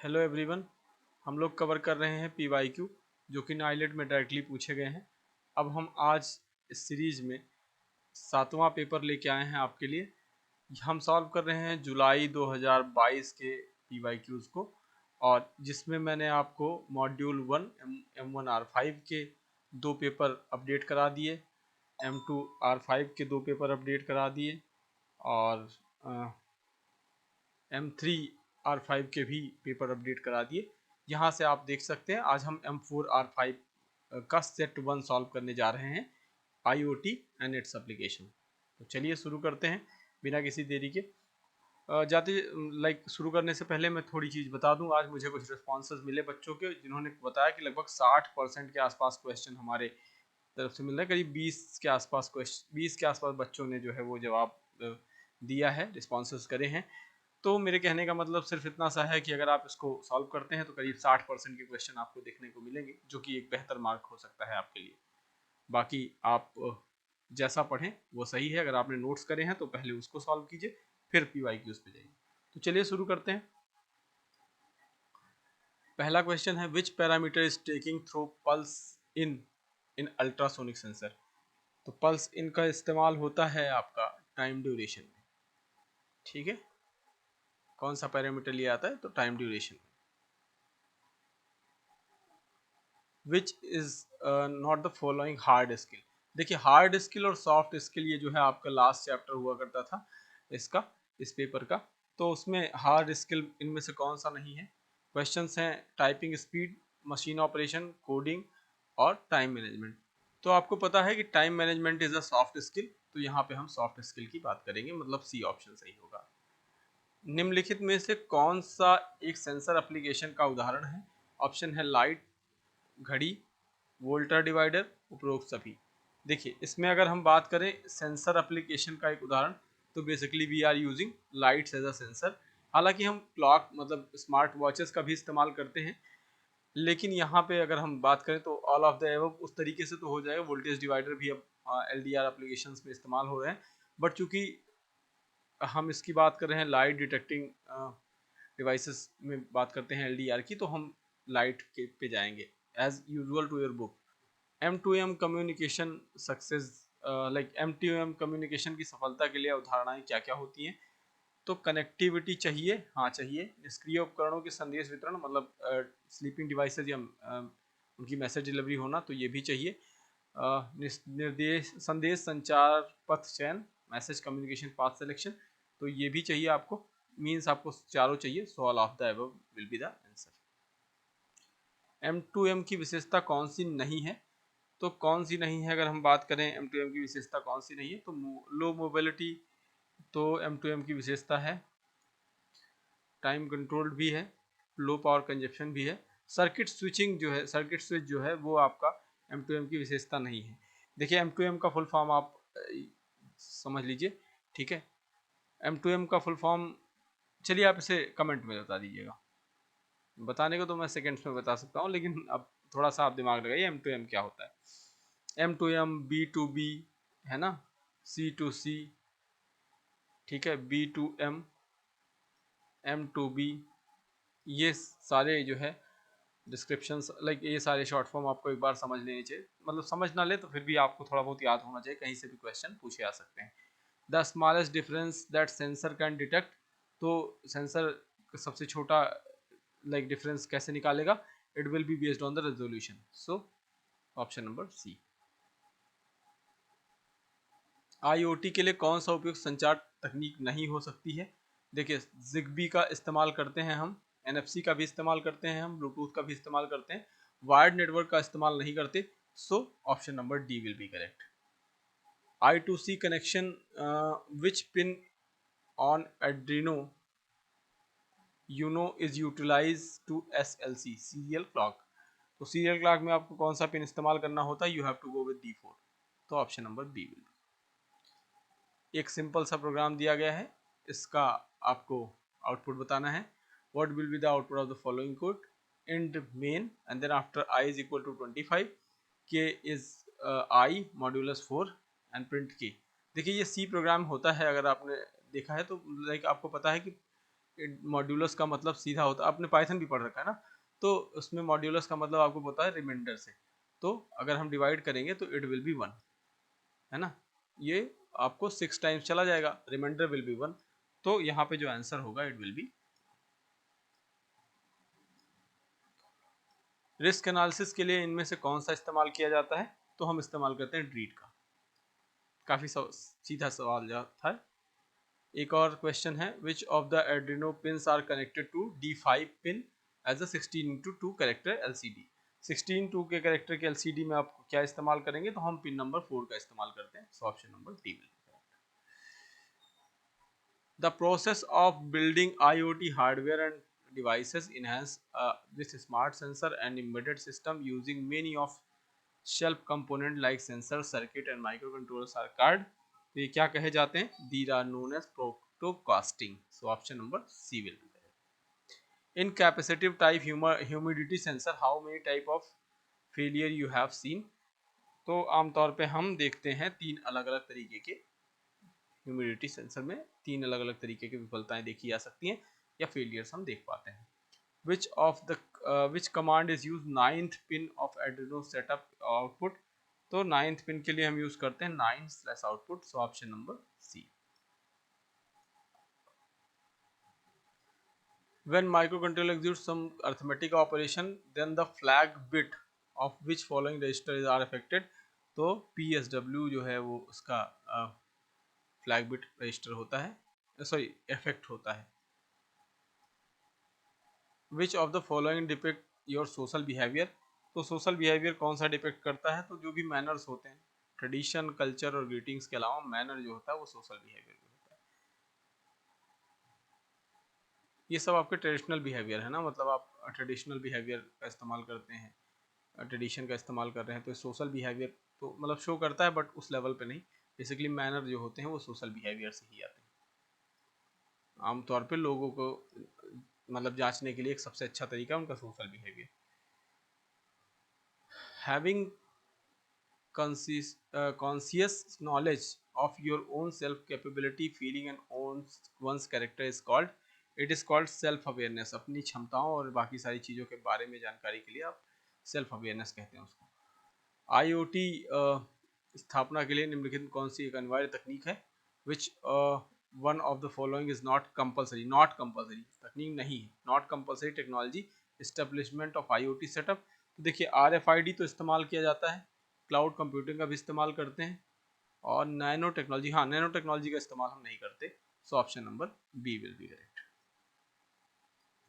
Hello everyone, हम लोग cover कर रहे हैं PYQ जो कि नाइलेट में डायरेक्टली पूछे गए हैं। अब हम आज इस सीरीज में 7वां पेपर लेके आए हैं आपके लिए। हम सॉल्व कर रहे हैं जुलाई 2022 के PYQs को, और जिसमें मैंने आपको मॉड्यूल 1 M1R5 के 2 पेपर अपडेट करा दिए, M2R5 के 2 पेपर अपडेट करा दिए और M3R5 के भी पेपर अपडेट करा दिए। यहाँ से आप देख सकते हैं आज हम M4R5 का सेट 1 सॉल्व करने जा रहे हैं, IoT एंड इट्स एप्लीकेशन। तो चलिए शुरू करते हैं बिना किसी देरी के। शुरू करने से पहले मैं थोड़ी चीज़ बता दूं। आज मुझे कुछ रिस्पॉन्सेज मिले बच्चों के, जिन्होंने बताया कि लगभग 60% के आसपास क्वेश्चन हमारे तरफ से मिल रहे हैं। करीब 20 के आसपास बच्चों ने जो है वो जवाब दिया है, रिस्पॉन्सेज करे हैं। तो मेरे कहने का मतलब सिर्फ इतना सा है कि अगर आप इसको सॉल्व करते हैं तो करीब 60% के क्वेश्चन आपको देखने को मिलेंगे, जो कि एक बेहतर मार्क हो सकता है आपके लिए। बाकी आप जैसा पढ़ें वो सही है। अगर आपने नोट्स करे हैं तो पहले उसको सॉल्व कीजिए, फिर PYQs पे जाइए। तो चलिए शुरू करते हैं। पहला क्वेश्चन है, which parameter is taking through pulse in ultrasonic sensor. तो पल्स इन का इस्तेमाल होता है आपका टाइम ड्यूरेशन में। ठीक है, कौन सा पैरामीटर लिया आता है? तो time duration. Which is not the following hard skill. देखिए, हार्ड स्किल और सॉफ्ट स्किल ये जो है आपका लास्ट चैप्टर हुआ करता था इस पेपर का। तो उसमें हार्ड स्किल इनमें से कौन सा नहीं है? क्वेश्चंस हैं typing speed, machine operation, coding और टाइम मैनेजमेंट। तो आपको पता है कि time management is a soft skill, तो यहाँ पे हम सॉफ्ट स्किल की बात करेंगे, मतलब सी ऑप्शन सही होगा। निम्नलिखित में से कौन सा एक सेंसर एप्लीकेशन का उदाहरण है? ऑप्शन है लाइट, घड़ी, वोल्टा डिवाइडर, उपरोक्त सभी। देखिए, इसमें अगर हम बात करें सेंसर एप्लीकेशन का एक उदाहरण, तो basically we are using lights as a sensor. हालांकि हम क्लॉक मतलब स्मार्ट वॉचेस का भी इस्तेमाल करते हैं, लेकिन यहाँ पे अगर हम बात करें तो ऑल ऑफ द एबव उस तरीके से तो हो जाएगा। वोल्टेज डिवाइडर भी अब LDR एप्लीकेशंस में इस्तेमाल हो रहे हैं, बट चूंकि हम इसकी बात कर रहे हैं लाइट डिटेक्टिंग डिवाइसेस में बात करते हैं LDR की, तो हम लाइट के पे जाएंगे as usual to your book. M2M communication success, M2M communication की सफलता के लिए अवधारणाएं क्या क्या होती हैं? तो कनेक्टिविटी चाहिए, हाँ चाहिए। निष्क्रिय उपकरणों के संदेश वितरण, मतलब स्लीपिंग डिवाइसेज या उनकी मैसेज डिलीवरी होना, तो ये भी चाहिए। निर्देश संदेश संचार पथ चयन, मैसेज कम्युनिकेशन पाथ सिलेक्शन, तो ये भी चाहिए आपको। मीन्स आपको चारों चाहिए, सो all of the above will be the answer. M2M की विशेषता कौन सी नहीं है? तो कौन सी नहीं है, अगर हम बात करें M2M की विशेषता कौन सी नहीं है, तो लो मोबिलिटी तो M2M की विशेषता है। टाइम कंट्रोल्ड भी है, लो पावर कंजप्शन भी है। सर्किट स्विच जो है वो आपका M2M की विशेषता नहीं है। देखिए, M2M का फुल फॉर्म आप समझ लीजिए, ठीक है। M2M का फुल फॉर्म, चलिए आप इसे कमेंट में बता दीजिएगा। बताने को तो मैं सेकेंड्स में बता सकता हूँ, लेकिन अब थोड़ा सा आप दिमाग लगाइए M2M क्या होता है। M2M B2B है ना, C2C, ठीक है, B2M, M2B, ये सारे जो है डिस्क्रिप्शंस, ये सारे शॉर्ट फॉर्म आपको एक बार समझ लेनी चाहिए। मतलब समझ ना ले तो फिर भी आपको थोड़ा बहुत याद होना चाहिए, कहीं से भी क्वेश्चन पूछे आ सकते हैं। The smallest difference that sensor can detect, तो सेंसर सबसे छोटा डिफरेंस कैसे निकालेगा? It will be based on the resolution, so option number C. IoT के लिए कौन सा उपयुक्त संचार तकनीक नहीं हो सकती है? देखिए, ZigBee का इस्तेमाल करते हैं हम, NFC का भी इस्तेमाल करते हैं हम, ब्लूटूथ का भी इस्तेमाल करते हैं, वायर्ड नेटवर्क का इस्तेमाल नहीं करते, so option number D will be correct. I2C connection, which pin on Arduino Uno is utilize to SLC serial clock. तो सीरियल क्लॉक में आपको कौन सा पिन इस्तेमाल करना होता है? You have to go with D4, तो option number B will be. एक सिंपल सा प्रोग्राम दिया गया है, इसका आपको आउटपुट बताना है। What will be the output of the following code? End main and then after I is equal to 25, K is I modulus 4 and print K। देखिए, ये C प्रोग्राम होता है, अगर आपने देखा है तो आपको पता है कि मॉड्यूलस का मतलब सीधा होता है, आपने पाइथन भी पढ़ रखा है ना, तो उसमें मॉड्यूलस का मतलब आपको पता है रिमाइंडर से, तो अगर हम डिवाइड करेंगे तो इट विल बी 1, है ना, ये आपको 6 टाइम्स चला जाएगा, रिमाइंडर विल बी 1, तो यहाँ पे जो आंसर होगा it will B. Risk analysis के लिए इनमें से कौन सा इस्तेमाल किया जाता है, तो हम इस्तेमाल करते हैं ड्रीट का। काफी सीधा सवाल था। एक और क्वेश्चन है, विच ऑफ द एड्रिनो pins are connected to D5 pin as a 16:2 character LCD। 16:2 के कैरेक्टर के LCD में आप क्या इस्तेमाल करेंगे, तो हम पिन नंबर 4 का इस्तेमाल करते हैं, so option number D will. The process of building IoT hardware and devices enhance this smart sensor and embedded system using many of shelf component like sensor, circuit and microcontrollers are called. तो ये क्या कहे जाते हैं? These are known as protocasting. So option number C will be correct. In capacitive type humidity sensor, how many type of failure you have seen? तो आमतौर पे हम देखते हैं 3 अलग अलग तरीके के ह्यूमिडिटी सेंसर में, 3 अलग अलग तरीके की विफलताएं देखी जा सकती हैं या फेलियर्स हम देख पाते हैं। विच command is use 9th pin of Adreno setup output, तो 9th पिन के लिए हम यूज करते हैं 9/output, so option number C. When microcontroller executes some arithmetic operation, then the flag bit of which following register are affected, तो PSW जो है वो उसका फ्लैग बिट रजिस्टर होता है, सॉरी इफेक्ट होता है। Which of the following depict your social behaviour, तो सोशल बिहेवियर कौन सा डिपिक्ट करता है, तो जो भी मैनर्स होते हैं, ट्रेडिशन, कल्चर और ग्रीटिंग्स के अलावा मैनर जो होता है वो सोशल बिहेवियर होता है। ये सब आपके ट्रेडिशनल बिहेवियर है ना, मतलब आप ट्रेडिशनल बिहेवियर का इस्तेमाल करते हैं, ट्रेडिशन का इस्तेमाल कर रहे हैं, तो सोशल बिहेवियर तो मतलब शो करता है बट उस लेवल पे नहीं, बेसिकली मैनर जो होते हैं वो सोशल बिहेवियर से ही आते हैं। आमतौर पे लोगों को मतलब जांचने के लिए एक सबसे अच्छा तरीका है उनका social behaviour. Having conscious knowledge of your own self capability, feeling and one's character is called, it is called self awareness। अपनी क्षमताओं और बाकी सारी चीज़ों के बारे में जानकारी के लिए आप सेल्फ अवेयरनेस कहते हैं उसको। IoT स्थापना के लिए निम्नलिखित कौन सी एक अनिवार्य तकनीक है, which one of the following is not compulsory, not compulsory तकनीक नहीं है, not compulsory technology establishment of IoT setup. तो देखिए RFID तो इस्तेमाल किया जाता है, क्लाउड कंप्यूटिंग का भी इस्तेमाल करते हैं, और नैनो टेक्नोलॉजी, हाँ नैनो टेक्नोलॉजी का इस्तेमाल हम नहीं करते, so option number B will be correct.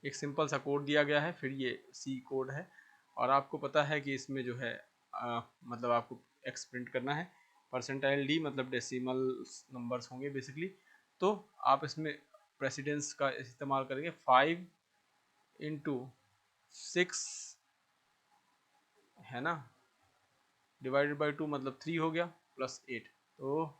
एक सिंपल सा कोड दिया गया है, फिर ये सी कोड है, और आपको पता है कि इसमें जो है मतलब आपको एक्स प्रिंट करना है, परसेंटाइल डी मतलब डेसिमल नंबर्स होंगे बेसिकली, तो आप इसमें प्रेसिडेंस का इस्तेमाल करेंगे 5/6 है ना, डिवाइडेड बाई 2 मतलब 3 हो गया, प्लस 8, तो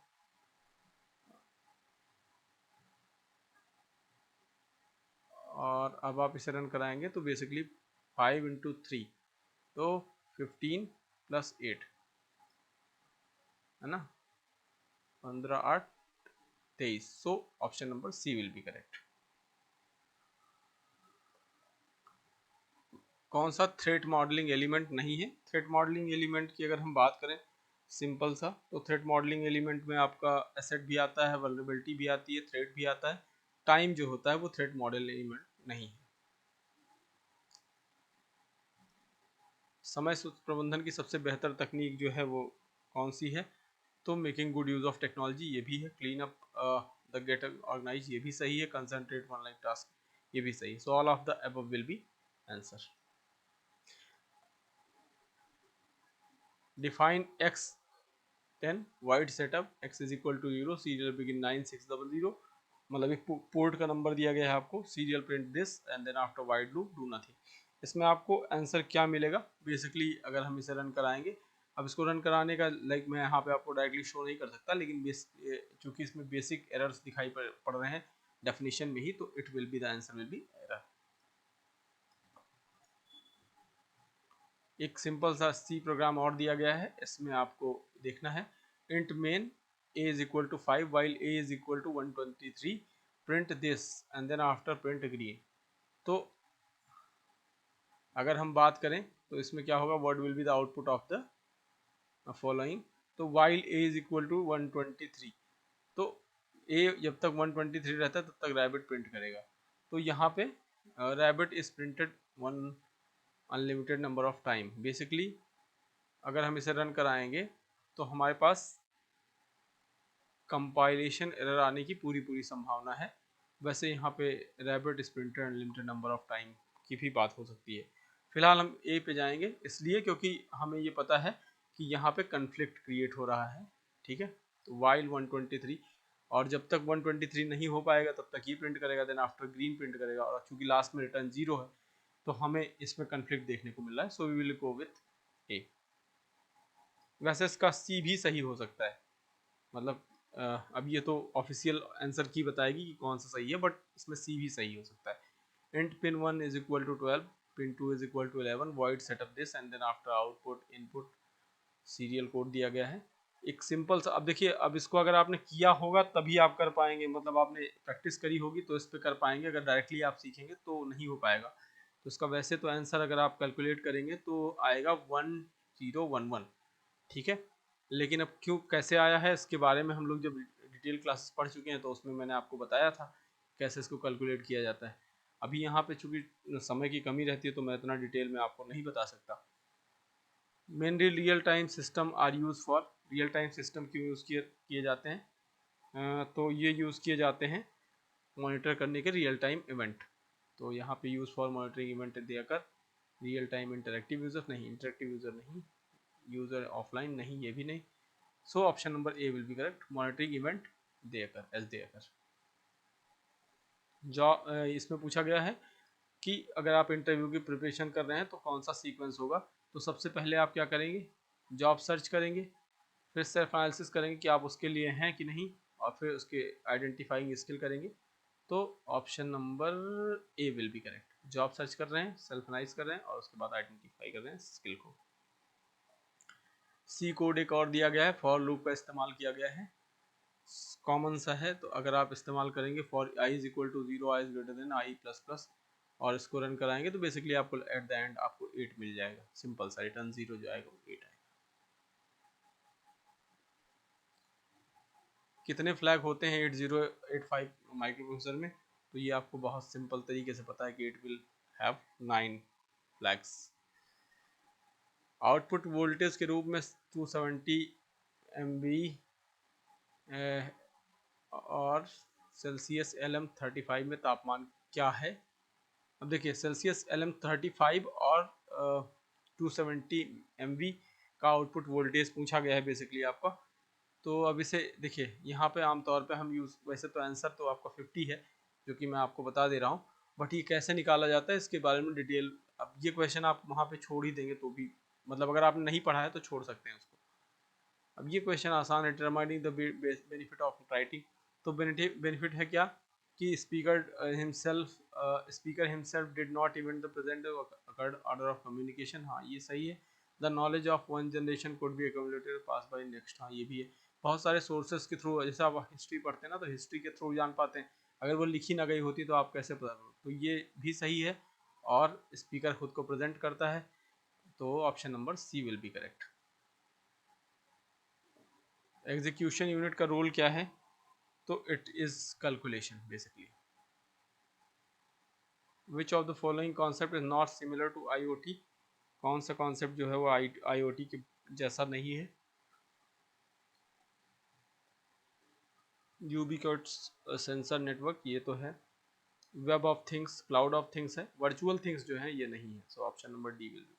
और अब आप इसे रन कराएंगे तो बेसिकली 5/3 तो 15 + 8 है ना, 15 8 23, so option number C will be correct. कौन सा थ्रेट मॉडलिंग एलिमेंट नहीं है, थ्रेट मॉडलिंग एलिमेंट की अगर हम बात करें सिंपल सा, तो थ्रेट मॉडलिंग एलिमेंट में आपका एसेट भी आता है, वल्नरेबिलिटी भी आती है, थ्रेट भी आता है, टाइम जो होता है वो थ्रेट मॉडल एलिमेंट नहीं है। समय प्रबंधन की सबसे बेहतर तकनीक जो है वो कौन सी है, तो making good use of technology ये भी है, clean up the gate organize ये भी सही है, कंसंट्रेट वन लाइक टास्क ये भी सही है, so all of the above will be answer. Define X10 void setup, X is equal to 0, serial begin 9600, मतलब एक पोर्ट का नंबर दिया गया है आपको, serial print this and then after void loop do nothing. इसमें आपको आंसर क्या मिलेगा, बेसिकली अगर हम इसे रन कराएंगे, अब इसको रन कराने का लाइक मैं यहाँ पे आपको डायरेक्टली शो नहीं कर सकता, लेकिन चूंकि इसमें बेसिक एरर्स दिखाई पड़ रहे हैं डेफिनेशन में ही, तो it will be the answer will be error. एक सिंपल सा सी प्रोग्राम और दिया गया है, इसमें आपको देखना है int main a is equal to 5 while a is equal to 123, print this and then after print green. तो अगर हम बात करें तो इसमें क्या होगा, what will be the output of the following. तो while a is equal to 123, तो ए जब तक 123 रहता है तब तक रैबिट प्रिंट करेगा। तो यहाँ पे rabbit is printed one unlimited number of time. Basically अगर हम इसे रन कराएंगे तो हमारे पास कंपाइलेशन एरर आने की पूरी संभावना है। वैसे यहाँ पे rabbit is printed unlimited number of time की भी बात हो सकती है। फिलहाल हम ए पे जाएंगे, इसलिए क्योंकि हमें ये पता है कि यहाँ पे कन्फ्लिक्ट क्रिएट हो रहा है। ठीक है, तो वाइल 123, और जब तक 123 नहीं हो पाएगा तब तक ये प्रिंट करेगा, देन आफ्टर ग्रीन प्रिंट करेगा, और चूंकि लास्ट में रिटर्न 0 है तो हमें इसमें कन्फ्लिक्ट देखने को मिल रहा है। So we will go with A. वैसे इसका सी भी सही हो सकता है, मतलब अब ये तो ऑफिशियल आंसर की बताएगी कि कौन सा सही है, बट इसमें सी भी सही हो सकता है। Int pin 1 is equal to 12, pin 2 is equal to 11, void setup this and then after output input serial code दिया गया है। एक सिंपल सा, अब देखिए, अब इसको अगर आपने किया होगा तभी आप कर पाएंगे, मतलब आपने प्रैक्टिस करी होगी तो इस पे कर पाएंगे, अगर डायरेक्टली आप सीखेंगे तो नहीं हो पाएगा। तो इसका वैसे तो आंसर अगर आप कैलकुलेट करेंगे तो आएगा 1011। ठीक है, लेकिन अब क्यों कैसे आया है इसके बारे में हम लोग जब डिटेल क्लासेस पढ़ चुके हैं तो उसमें मैंने आपको बताया था कैसे इसको कैलकुलेट किया जाता है। अभी यहाँ पे चूंकि समय की कमी रहती है तो मैं इतना डिटेल में आपको नहीं बता सकता। Mainly real time system are use for, real time system क्यों यूज़ किए जाते हैं, तो ये यूज़ किए जाते हैं मॉनिटर करने के रियल टाइम इवेंट। तो यहाँ पे यूज़ फॉर मॉनिटरिंग इवेंट देकर रियल टाइम इंटरेक्टिव यूज़र नहीं, इंटरेक्टिव यूज़र नहीं, यूज़र ऑफलाइन नहीं, ये भी नहीं। सो option number A will be correct, monitoring event देकर, एस देकर। जो इसमें पूछा गया है कि अगर आप इंटरव्यू की प्रिपरेशन कर रहे हैं तो कौन सा सीक्वेंस होगा। तो सबसे पहले आप क्या करेंगे, जॉब सर्च करेंगे, फिर सेल्फ एनालिसिस करेंगे कि आप उसके लिए हैं कि नहीं, और फिर उसके आइडेंटिफाइंग स्किल करेंगे। तो option number A will be correct, job search कर रहे हैं, सेल्फ एनालाइज कर रहे हैं और उसके बाद आइडेंटिफाई कर रहे हैं स्किल को। सी कोड एक और दिया गया है, फॉर लूप का इस्तेमाल किया गया है, कॉमन सा है, तो अगर आप इस्तेमाल करेंगे for I is equal to 0, I is greater than I plus plus, और इसको रन कराएंगे तो बेसिकली आपको एट द एंड आपको 8 मिल जाएगा। सिंपल सा, रिटर्न 0 जो आएगा वो 8 आएगा। कितने फ्लैग होते हैं 8085 माइक्रो प्रोसेसर में, तो ये आपको बहुत सिंपल तरीके से पता है कि it will have 9 flags. Output voltage के रूप में 270 MV और सेल्सियस LM35 में तापमान क्या है। अब देखिए, सेल्सियस LM35 और 270 MV का आउटपुट वोल्टेज पूछा गया है बेसिकली आपका। तो अब इसे देखिए, यहाँ पे आमतौर पे हम यूज़, वैसे तो आंसर तो आपका 50 है जो कि मैं आपको बता दे रहा हूँ, बट ये कैसे निकाला जाता है इसके बारे में डिटेल, अब ये क्वेश्चन आप वहाँ पे छोड़ ही देंगे तो भी, मतलब अगर आपने नहीं पढ़ा है तो छोड़ सकते हैं उसको। अब ये क्वेश्चन आसान है, determining the benefit of writing. तो बेनिफिट है क्या कि speaker himself did not even the present accord order of communication. हाँ, ये सही है। The knowledge of one generation could be accumulated pass by next. हाँ, ये भी है। बहुत सारे सोर्सेज के थ्रू, जैसे आप हिस्ट्री पढ़ते हैं ना, तो हिस्ट्री के थ्रू जान पाते हैं, अगर वो लिखी ना गई होती तो आप कैसे पता करो, तो ये भी सही है। और स्पीकर खुद को प्रेजेंट करता है, तो option number C will be correct. Execution unit का रोल क्या है, तो it is calculation basically. Which of the following concept is not similar to IoT। कौन सा कॉन्सेप्ट जो है वो IoT के जैसा नहीं है। यूबिक्यूटस सेंसर नेटवर्क, ये तो है। Web of things, cloud of things है। वर्चुअल थिंग्स जो है ये नहीं है। So option number D will B.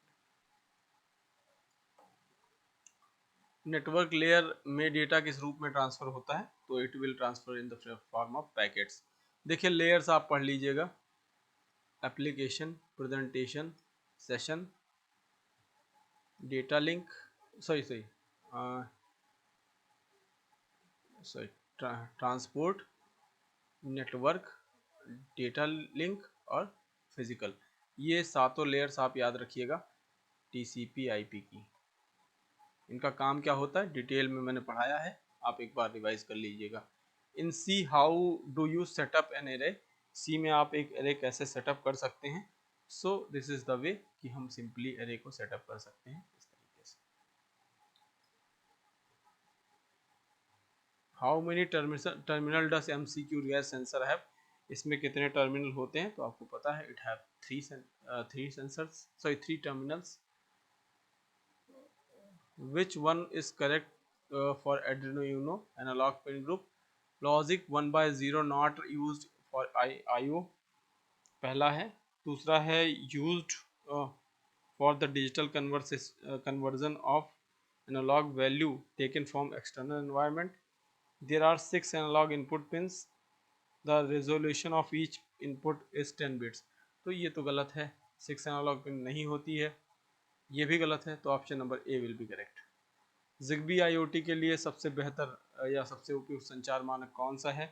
Network layer में डेटा किस रूप में ट्रांसफर होता है, तो it will transfer in the form of packets. देखिए, लेयर्स आप पढ़ लीजिएगा, application, presentation, session, data link, sorry transport, network, data link और फिजिकल। ये सातों लेयर्स आप याद रखिएगा TCP IP की। इनका काम क्या होता है डिटेल में मैंने पढ़ाया है, आप एक बार रिवाइज कर लीजिएगा। In C how do you setup an array, C में आप एक एरे कैसे सेटअप कर सकते हैं। So this is the way कि हम सिंपली एरे को सेटअप कर सकते हैं इस तरीके से। How many terminal does MCQ gas sensor have, इसमें कितने टर्मिनल होते हैं, तो आपको पता है it have three sensors, sorry three terminals. Which one is correct for Arduino Uno analog pin group? Logic 1/0 not used for IO पहला है। दूसरा है used for the digital conversion of analog value taken from external environment. There are 6 analog input pins. The resolution of each input is 10 bits. तो ये तो गलत है, 6 analogue pin नहीं होती है, ये भी गलत है, तो option number A will be correct. ZigBee IoT के लिए सबसे बेहतर या सबसे उपयुक्त संचार मानक कौन सा है,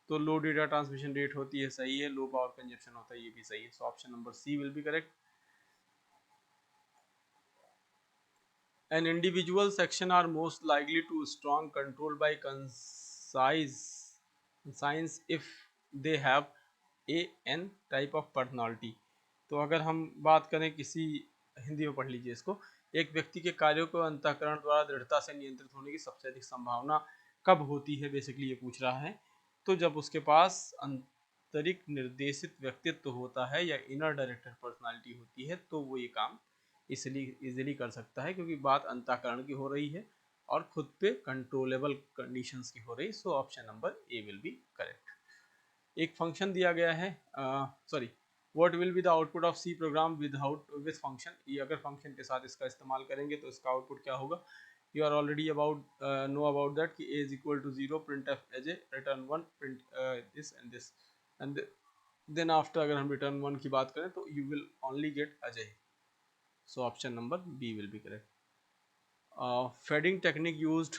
तो लो डेटा ट्रांसमिशन रेट होती है, सही है। लो पावर कंजप्शन होता है, ये भी सही है। So option number C will be correct. An individual section are most likely to strong control by conscience if they have a n type of personality। तो अगर हम बात करें किसी, हिंदी में पढ़ लीजिए इसको, एक व्यक्ति के कार्यों को अंतःकरण द्वारा दृढ़ता से नियंत्रित होने की सबसे अधिक संभावना कब होती है, बेसिकली ये पूछ रहा है। तो जब उसके पास आंतरिक निर्देशित व्यक्तित्व होता है या इनर डायरेक्टर पर्सनालिटी होती है, तो वो ये काम इसलिए इजीली कर सकता है, क्योंकि बात अंतःकरण की हो रही है और खुद पे कंट्रोलेबल कंडीशंस की हो रही है। So option number A will be correct. एक फंक्शन दिया गया है, sorry, what will be the output of C program with function, ये अगर फंक्शन के साथ इसका इस्तेमाल करेंगे तो इसका आउटपुट क्या होगा। You are already know about that कि a is equal to 0 print F as A return 1 print this and then after अगर हम रिटर्न 1 की बात करें तो you will only get Ajay. So option number B will be correct. Fading technique used,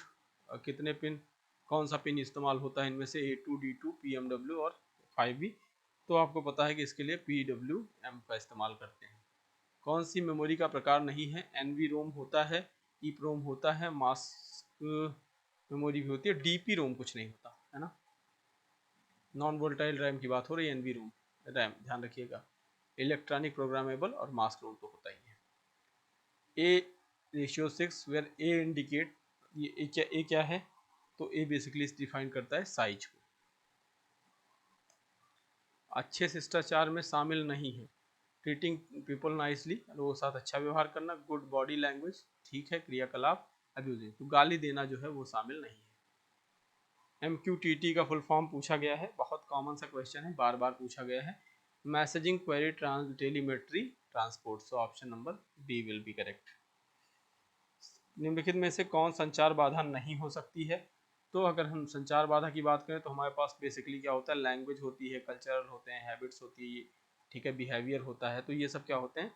कितने pin, कौन सा पिन इस्तेमाल होता है इनमें से, A2 D2 PMW और 5V। तो आपको पता है कि इसके लिए PWM का इस्तेमाल करते हैं। कौन सी मेमोरी का प्रकार नहीं है, NV-ROM होता है, EEPROM होता है, मास्क मेमोरी भी होती है, DP-ROM कुछ नहीं होता है ना। नॉन वोल्टाइल रैम की बात हो रही है, NV-ROM रैम, ध्यान रखिएगा। इलेक्ट्रॉनिक प्रोग्रामेबल और मास्क रोम तो होता ही है। A/6 वेयर A इंडिकेट, ये A क्या है, तो A बेसिकली डिफाइन करता है साइज को। अच्छे शिष्टाचार में शामिल नहीं है, ट्रीटिंग पीपल नाइसली, लोगों के साथ अच्छा व्यवहार करना, गुड बॉडी लैंग्वेज, ठीक है, क्रियाकलाप, अब्यूजिंग, तो गाली देना जो है वो शामिल नहीं है। MQTT का फुल फॉर्म पूछा गया है, बहुत कॉमन सा क्वेश्चन है, बार बार पूछा गया है। Messaging query telemetry transport. So option number B will be correct. निम्नलिखित में से कौन संचार बाधा नहीं हो सकती है, तो अगर हम संचार बाधा की बात करें तो हमारे पास बेसिकली क्या होता है, लैंग्वेज होती है, कल्चरल होते हैं, हैबिट्स होती है, ठीक है, बिहेवियर होता है, तो ये सब क्या होते हैं,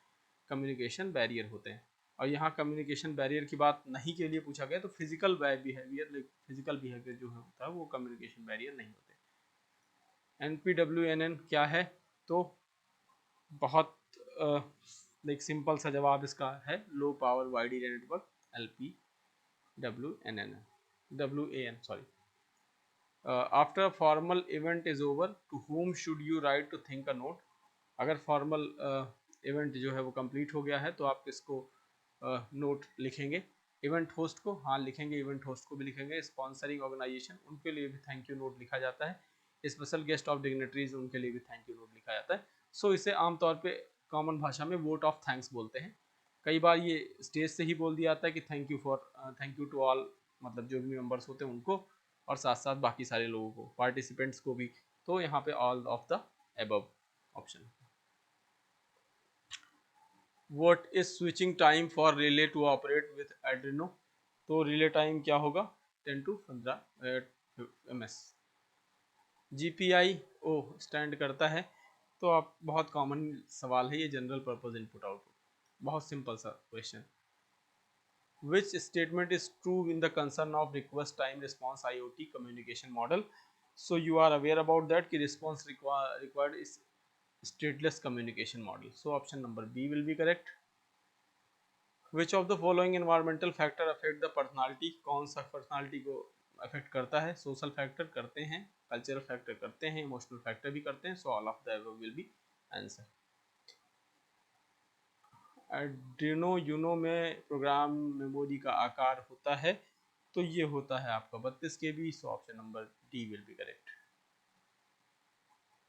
कम्युनिकेशन बैरियर होते हैं। और यहाँ कम्युनिकेशन बैरियर की बात नहीं के लिए पूछा गया, तो फिजिकल बिहेवियर, फिजिकल बिहेवियर जो होता है वो कम्युनिकेशन बैरियर नहीं होते। NPWNN क्या है, तो बहुत लाइक सिंपल सा जवाब इसका है, low power wide area network, WAN, sorry. After a formal event is over, to whom should you write to think a note? अगर फॉर्मल इवेंट जो है वो कंप्लीट हो गया है तो आप किसको नोट लिखेंगे, इवेंट होस्ट को, हाँ लिखेंगे, इवेंट होस्ट को भी लिखेंगे। स्पॉन्सरिंग ऑर्गेनाइजेशन, उनके लिए भी थैंक यू नोट लिखा जाता है। स्पेशल गेस्ट ऑफ डिग्नेटरीज, उनके लिए भी थैंक यू नोट लिखा जाता है। सो इसे आमतौर पे कॉमन भाषा में वोट ऑफ थैंक्स बोलते हैं। कई बार ये स्टेज से ही बोल दिया जाता है कि थैंक यू टू ऑल, मतलब जो भी मेंबर्स होते हैं उनको, और साथ साथ बाकी सारे लोगों को, पार्टिसिपेंट्स को भी। तो यहाँ पे all of the above option. What is switching time for relay to operate with एड्रिनो, तो रिले टाइम क्या होगा, 10 to 15 ms। GPI O stand करता है, तो आप बहुत कॉमन सवाल है ये, जनरल पर्पज इनपुट आउटपुट, बहुत सिंपल सा question. Which statement is true in the concern of request time response IoT communication model? So you are aware about that कि response required is stateless communication model. So option number B will be correct. Which of the following environmental factor affect the personality? कौन सा personality को affect करता है, social factor करते हैं, cultural factor करते हैं, इमोशनल फैक्टर भी करते हैं। So all of the above will be answer. Arduino Uno में प्रोग्राम मेमोरी का आकार होता है, तो ये होता है आपका 32 KB। So option number D will be correct.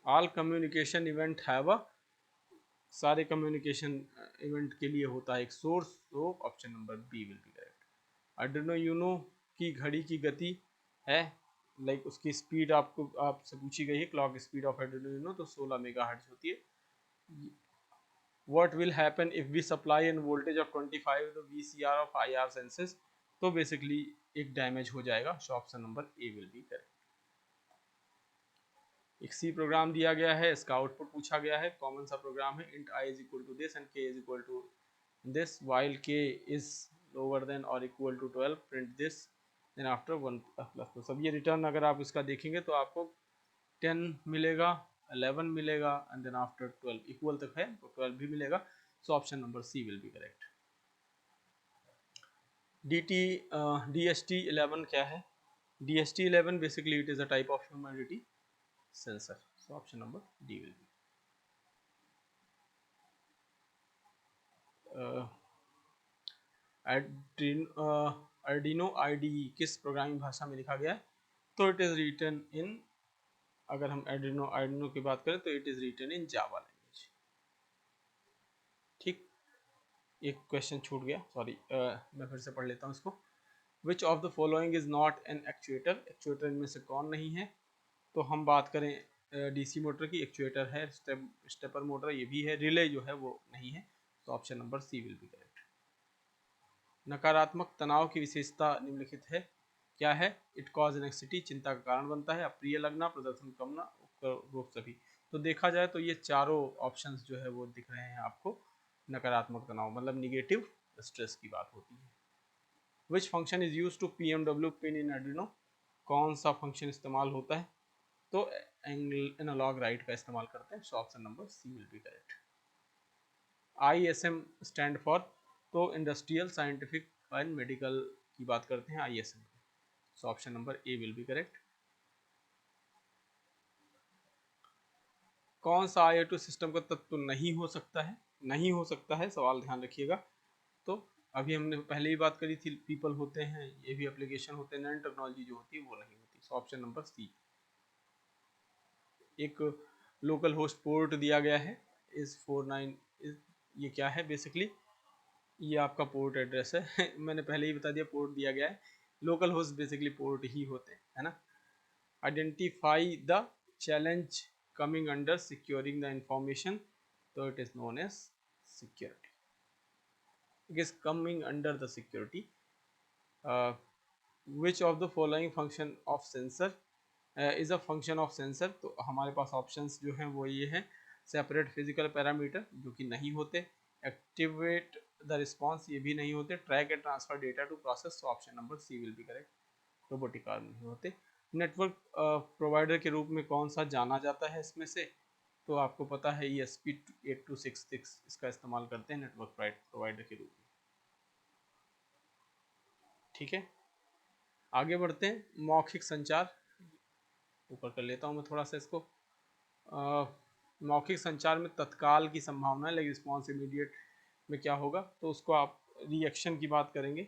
All communication event have a, सारे कम्युनिकेशन इवेंट के लिए होता है एक सोर्स। तो option number B will be correct. Arduino Uno की घड़ी की गति है, लाइक उसकी स्पीड आपको आपसे पूछी गई है, clock speed of Arduino Uno, तो 16 मेगाहर्ट्ज होती है। What will happen if we supply an voltage of 25 the VCR of IR senses? तो बेसिकली एक डैमेज हो जाएगा। सो option number A will be correct. एक सी प्रोग्राम दिया गया है, इसका आउटपुट पूछा गया है, कॉमन सा प्रोग्राम है, int I is equal to this and k is equal to this, while k is lower than or equal to 12 print this, then after 1 plus। तो सब ये रिटर्न अगर आप इसका देखेंगे तो आपको 10 मिलेगा, 11 मिलेगा एंड देन आफ्टर 12 इक्वल तक है तो 12 भी मिलेगा। So option number C will be correct. DST11 क्या है? DST11 basically it is a type of humidity sensor. So option number D will be. Arduino IDE किस प्रोग्रामिंग भाषा में लिखा गया है? तो इट इज रिटन इन, अगर हम आर्डिनो की बात करें तो it is written in Java language. ठीक, एक क्वेश्चन छूट गया, सॉरी, मैं फिर से पढ़ लेता हूँ इसको। विच of the following is not an actuator? Actuator इनमें से कौन नहीं है? तो हम बात करें DC मोटर की, एक्चुएटर है, स्टेपर मोटर ये भी है, रिले जो है वो नहीं है। तो option number C will be correct. नकारात्मक तनाव की विशेषता निम्नलिखित है, क्या है? इट कॉज एंग्जायटी, चिंता का कारण बनता है, अप्रिय लगना, प्रदर्शन कमना, रोग सभी। तो देखा जाए तो ये चारों ऑप्शंस जो है वो दिख रहे हैं आपको। नकारात्मक तनाव मतलब निगेटिव स्ट्रेस की बात होती है। Which function is use to PMW pin in Arduino? कौन सा फंक्शन इस्तेमाल होता है? तो एनालॉग राइट का इस्तेमाल करते हैं। So option number C will be correct. ISM stand for, तो इंडस्ट्रियल साइंटिफिक एंड मेडिकल की बात करते हैं ISM। So option number A will be correct. कौन सा IO2 सिस्टम का तत्व नहीं हो सकता है? नहीं हो सकता है, सवाल ध्यान रखिएगा। तो अभी हमने पहले ही बात करी थी, पीपल होते हैं, ये भी एप्लीकेशन होते हैं, नैनो टेक्नोलॉजी जो होती है वो नहीं होती। So option number C. एक लोकल होस्ट पोर्ट दिया गया है इस 49 ये क्या है? बेसिकली ये आपका पोर्ट एड्रेस है मैंने पहले ही बता दिया, पोर्ट दिया गया है। लोकल होस्ट बेसिकली पोर्ट ही होते हैं, है ना। Identify the challenge coming under securing the information, तो it is known as security. It is coming under the security. Which of the following function of sensor is a function of sensor? तो हमारे पास options जो हैं वो ये हैं, separate physical parameter जो कि नहीं होते, एक्टिवेट द रिस्पॉन्स ये भी नहीं होते, track and transfer data to process. तो option number C will be correct. Robotic arm नहीं होते। नेटवर्क प्रोवाइडर के रूप में कौन सा जाना जाता है इसमें से? तो आपको पता है ESP8266 इसका इस्तेमाल करते हैं नेटवर्क प्रोवाइडर के रूप में। ठीक है, आगे बढ़ते हैं। मौखिक संचार, ऊपर कर लेता हूँ मैं थोड़ा सा इसको। मौखिक संचार में तत्काल की संभावना है, लेकिन रिस्पॉन्स इमीडिएट में क्या होगा? तो उसको आप रिएक्शन की बात करेंगे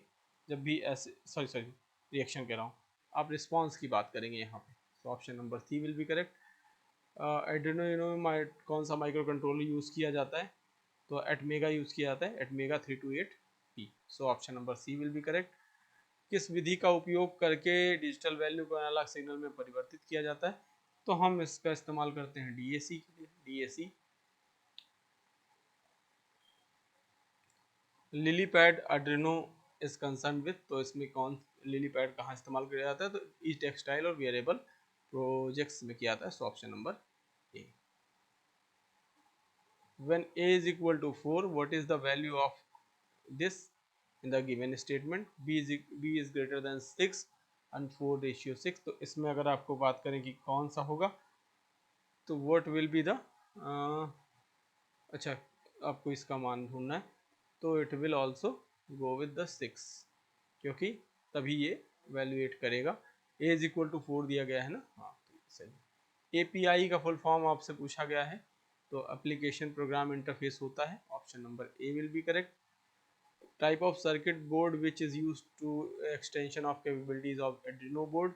जब भी ऐसे, सॉरी रिएक्शन कह रहा हूँ, आप रिस्पॉन्स की बात करेंगे यहाँ पे। तो option number C will be correct. Arduino Uno में कौन सा माइक्रो कंट्रोलर यूज़ किया जाता है? तो एटमेगा यूज़ किया जाता है, ATmega 328P। So option number C will be correct. किस विधि का उपयोग करके डिजिटल वैल्यू को एनालॉग सिग्नल में परिवर्तित किया जाता है? तो हम इसका इस्तेमाल करते हैं DAC के लिए, DAC। Lily pad Arduino is concern with, तो इसमें कौन लिली पैड कहाँ इस्तेमाल किया जाता है? तो ई टेक्सटाइल और वेरिएबल प्रोजेक्ट्स में किया जाता है। So option number A. When a is equal to 4, what is the value of this in the given statement? b is greater than 6 and 4 ratio 6। तो इसमें अगर आपको बात करें कि कौन सा होगा, तो what will be the अच्छा, आपको इसका मान ढूंढना है, तो it will also go with the 6, क्योंकि तभी ये वैल्यूएट करेगा। ए इज इक्वल टू 4 दिया गया है ना, हाँ तो सही। एपीआई का फुल फॉर्म आपसे पूछा गया है, तो एप्लीकेशन प्रोग्राम इंटरफेस होता है, option number A will be correct. Type of circuit board which is use to extension of capabilities of Adreno board,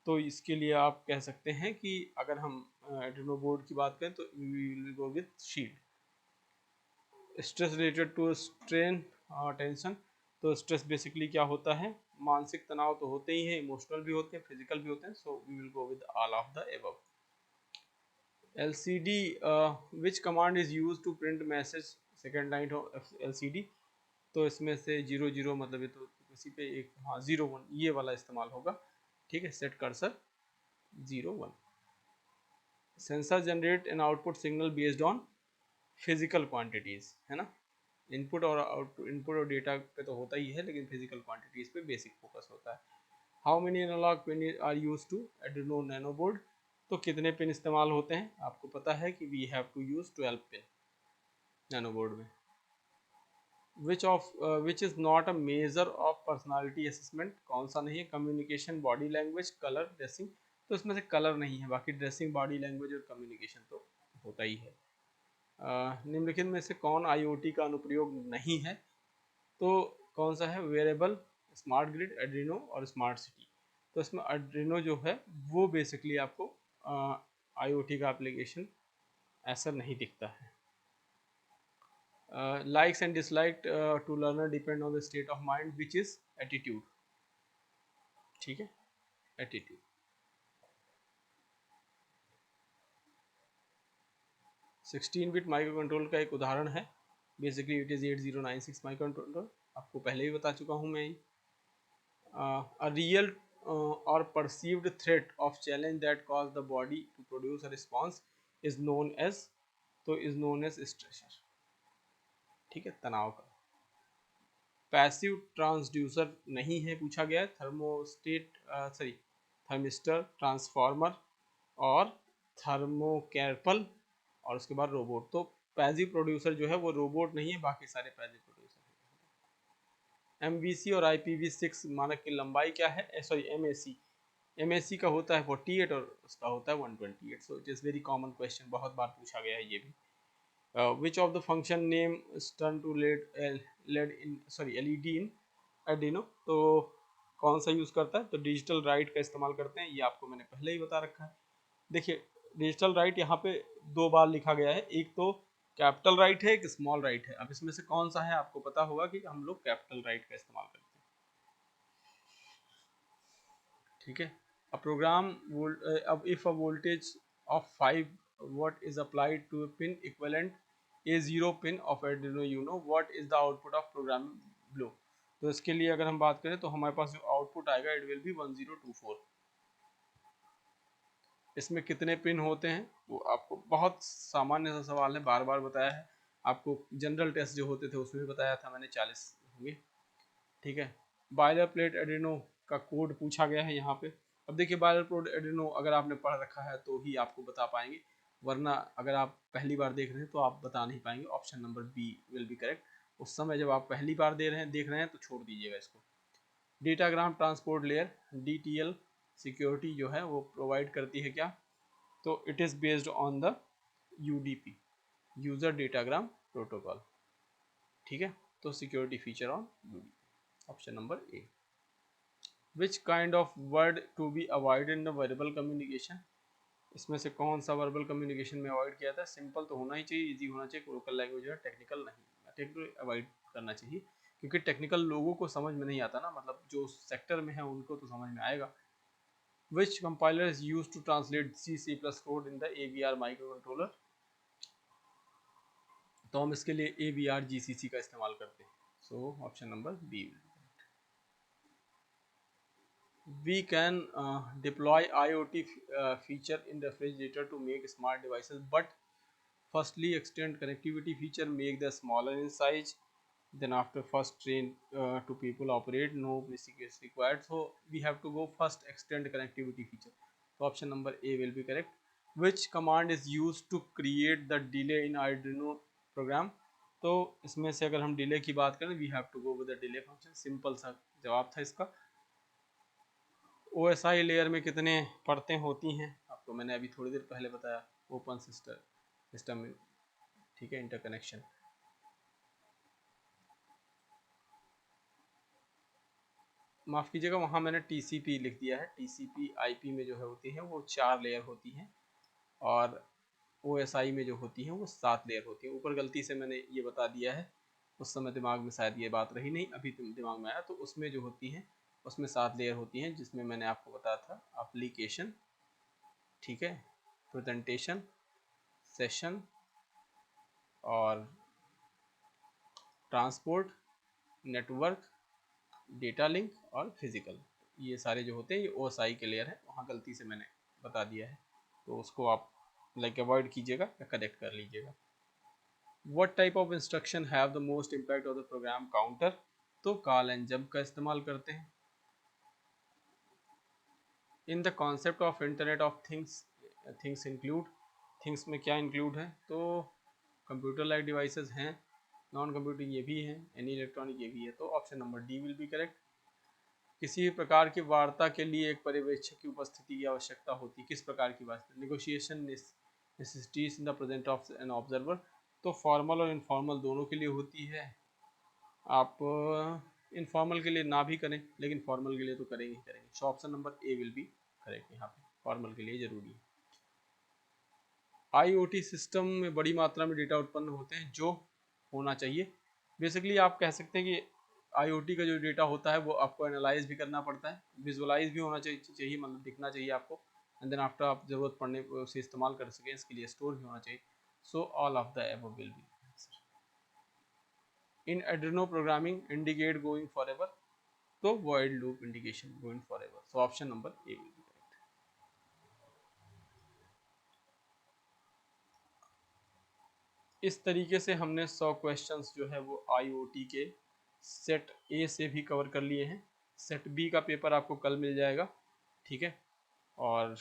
तो इसके लिए आप कह सकते हैं कि अगर हम एड्रीनो बोर्ड की बात करें तो we will go with shield. Stress related to strain tension, तो स्ट्रेस बेसिकली क्या होता है, मानसिक तनाव तो होते ही हैं, इमोशनल भी होते हैं, फिजिकल भी होते हैं, so we will go with all of the above. LCD, which command is use to print message, second line of LCD, तो इसमें से 00 मतलब ये तो किसी पे एक, हाँ 01 ये वाला इस्तेमाल होगा, ठीक है। Set cursor 01। Sensor generate an output signal based on physical quantities, है ना। इनपुट और आउटपुट, इनपुट और डेटा पे तो होता ही है, लेकिन फिजिकल क्वांटिटीज पे बेसिक फोकस होता है। How many analogue pin are use to एड्रीनो नैनो बोर्ड, तो कितने पिन इस्तेमाल होते हैं, आपको पता है कि we have to use 12 pin nano board में। Which is not a major of personality assessment, कौन सा नहीं है, communication, body language, colour, dressing, तो इसमें से कलर नहीं है, बाकी ड्रेसिंग, बॉडी लैंग्वेज और कम्युनिकेशन तो होता ही है। निम्नलिखित में से कौन IoT का अनुप्रयोग नहीं है, तो कौन सा है, वेरेबल, स्मार्ट ग्रिड, एड्रीनो और स्मार्ट सिटी, तो इसमें एड्रीनो जो है वो बेसिकली आपको IoT का एप्लीकेशन ऐसा नहीं दिखता है। Likes and dislikes to learner depend on the state of mind which is attitude, ठीक है, attitude। 16-bit माइक्रो कंट्रोल का एक उदाहरण है, basically it is 8096 micro controller, आपको पहले ही बता चुका हूँ मैं। A real or perceived threat of challenge that cause the body to produce a response is known as, तो is known as stressor, ठीक है, तनाव का। पैसिव ट्रांसड्यूसर नहीं है पूछा गया है, थर्मोस्टेट सॉरी थर्मिस्टर, ट्रांसफार्मर और थर्मोकैपल और उसके बाद रोबोट, तो पैसिव प्रोड्यूसर जो है वो रोबोट नहीं है, बाकी सारे पैसिव प्रोड्यूसर हैं। MVC और IPv6 मानक की लंबाई क्या है, सॉरी MAC का होता है 48 और उसका होता है 128, so it is very common question, बहुत बार पूछा गया है ये भी। Which of the function name is turned to LED in Arduino, तो कौन सा यूज़ करता है, तो डिजिटल राइट का इस्तेमाल करते हैं, ये आपको मैंने पहले ही बता रखा है। देखिए डिजिटल राइट यहाँ पे 2 बार लिखा गया है, एक तो कैपिटल राइट है, एक स्मॉल राइट है, अब इसमें से कौन सा है आपको पता होगा कि हम लोग कैपिटल राइट का इस्तेमाल करते हैं, ठीक है। अब प्रोग्राम अब if a voltage of 5 watt is applied to a pin equivalent A0 pin of Arduino Uno, what is the output of program below, तो इसके लिए अगर हम बात करें तो हमारे पास जो आउटपुट आएगा इट विल बी 1024। इसमें कितने पिन होते हैं वो आपको बहुत सामान्य सा सवाल है, बार बार बताया है आपको, जनरल टेस्ट जो होते थे उसमें भी बताया था मैंने 40 होंगे, ठीक है। बायलर प्लेट एड्रीनो का कोड पूछा गया है यहाँ पे, अब देखिए बायलर प्लेट एड्रीनो अगर आपने पढ़ रखा है तो ही आपको बता पाएंगे, वरना अगर आप पहली बार देख रहे हैं तो आप बता नहीं पाएंगे, option number B will be correct. उस समय जब आप पहली बार देख रहे हैं तो छोड़ दीजिएगा इसको। Datagram transport layer DTL security जो है वो प्रोवाइड करती है क्या, तो it is based on the UDP, user datagram protocol, ठीक है, तो security feature on UDP, option number A. Which kind of word to be avoid in the verbal communication, इसमें से कौन सा वर्बल कम्युनिकेशन में अवॉइड किया था, सिंपल तो होना ही चाहिए, इजी होना चाहिए, लोकल लैंग्वेज है, टेक्निकल नहीं, टेक्निकल अवॉइड करना चाहिए, क्योंकि टेक्निकल लोगों को समझ में नहीं आता ना, मतलब जो सेक्टर में है उनको तो समझ में आएगा। Which compiler is use to translate C++ code in the AVR microcontroller, तो हम इसके लिए AVR GCC का इस्तेमाल करते हैं, so option number B. We can deploy IoT feature in refrigerator to make smart devices, but firstly extend connectivity feature, make the smaller in size, then after first train to people operate, no basic is required, so we have to go first extend connectivity feature, so option number A will be correct. Which command is used to create the delay in Arduino program, तो इसमें से अगर हम delay की बात करें we have to go with the delay function, simple सा जवाब था इसका। OSI लेयर में कितने परतें होती हैं आपको मैंने अभी थोड़ी देर पहले बताया, ओपन सिस्टम में, ठीक है, इंटरकनेक्शन। माफ़ कीजिएगा, वहाँ मैंने TCP लिख दिया है। TCP IP में जो है होती हैं वो 4 लेयर होती हैं, और OSI में जो होती हैं वो 7 लेयर होती हैं। ऊपर गलती से मैंने ये बता दिया है, उस समय दिमाग में शायद ये बात रही नहीं, अभी दिमाग में आया। तो उसमें जो होती हैं उसमें 7 लेयर होती हैं, जिसमें मैंने आपको बताया था एप्लीकेशन, ठीक है, प्रेजेंटेशन, सेशन और ट्रांसपोर्ट, नेटवर्क, डेटा लिंक और फिजिकल। ये सारे जो होते हैं ये OSI के लेयर है, वहाँ गलती से मैंने बता दिया है, तो उसको आप अवॉइड कीजिएगा या करेक्ट कर लीजिएगा। What type of instruction have the most impact of the program counter? तो कॉल एंड जंप का इस्तेमाल करते हैं। In the concept of internet of things include, things में क्या इंक्लूड है, तो कंप्यूटर लाइक डिवाइसेस हैं, नॉन कंप्यूटिंग ये भी हैं, एनी इलेक्ट्रॉनिक ये भी है, तो option number D will be correct. किसी भी प्रकार की वार्ता के लिए एक पर्यवेक्षक की उपस्थिति की आवश्यकता होती है। किस प्रकार की वार्ता? Negotiation necessities in the present of an observer, तो फॉर्मल और इनफॉर्मल दोनों के लिए होती है। आप इनफॉर्मल के लिए ना भी करें, लेकिन फॉर्मल के लिए तो करेंगे ही करेंगे। सो option number A will be correct यहाँ पे, फॉर्मल के लिए ज़रूरी है। IoT सिस्टम में बड़ी मात्रा में डेटा उत्पन्न होते हैं, जो होना चाहिए। बेसिकली आप कह सकते हैं कि IoT का जो डेटा होता है वो आपको एनालाइज भी करना पड़ता है, विजुअलाइज भी होना चाहिए, मतलब दिखना चाहिए आपको, एंड देन आफ्टर आप ज़रूरत पड़ने पर उसे इस्तेमाल कर सकें, इसके लिए स्टोर भी होना चाहिए। सो all of the above will be. In Arduino programming indicate going forever, तो void loop indication going forever, so option number A will be correct। इस तरीके से हमने 100 क्वेश्चंस जो है वो IoT के सेट A से भी कवर कर लिए हैं। सेट B का पेपर आपको कल मिल जाएगा, ठीक है, और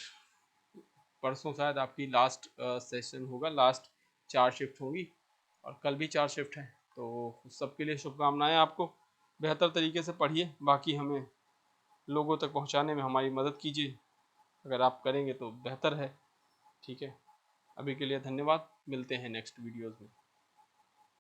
परसों शायद आपकी लास्ट सेशन होगा, लास्ट 4 शिफ्ट होगी, और कल भी 4 शिफ्ट है। तो सबके लिए शुभकामनाएं। आपको बेहतर तरीके से पढ़िए, बाकी हमें लोगों तक पहुंचाने में हमारी मदद कीजिए, अगर आप करेंगे तो बेहतर है, ठीक है। अभी के लिए धन्यवाद, मिलते हैं नेक्स्ट वीडियोज़ में।